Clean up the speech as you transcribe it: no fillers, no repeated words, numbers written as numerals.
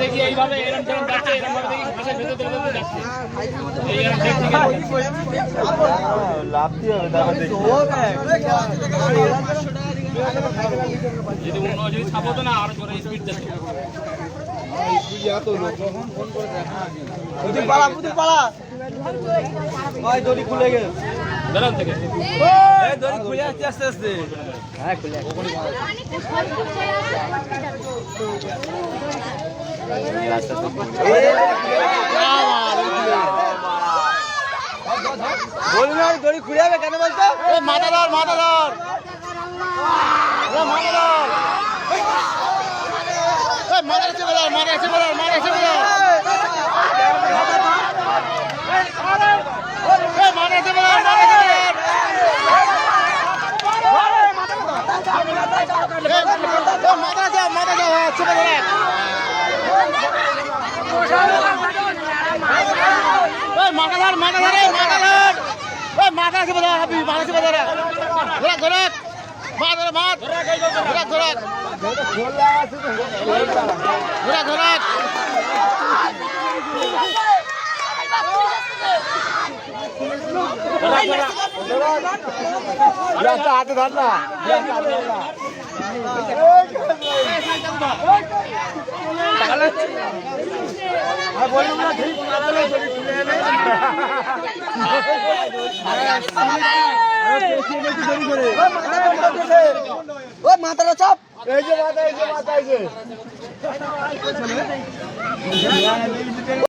দেখি এইভাবে এরকম যাচ্ছে, এরকম ভাবে দেখি ঘাসের ভেতর যাচ্ছে। লাভ দিয়ে হবে যদি অন্য যদি ছাপতো না আরো জোরে স্পিড যেত। দড়ি খুলে গেছে বেরোন থেকে দড়ি খুলে আসতে আস্তে আস্তে। হ্যাঁ খুলে দড়ি খুলে যাবে কেন বলতো? মাথা ধর মাথা ধর মাথা ধর মাথা এসে বলার মাথা এসে বলার মাথা এসে বলার মাথা এসে বলার মাথা এসে বলার মাথা যাও মাথা যাও ছোট ধরে মাথা ধর মাথা ধরে মাথা ধর মাথা এসে বলার হাবি মাথা এসে বলার ধরে ধরে মা ধরে মা ধরে ধরে ধরে ধরে হাতে ধর না মাথাটা চাপ এই যে মাথা এই যে মাথা এই যে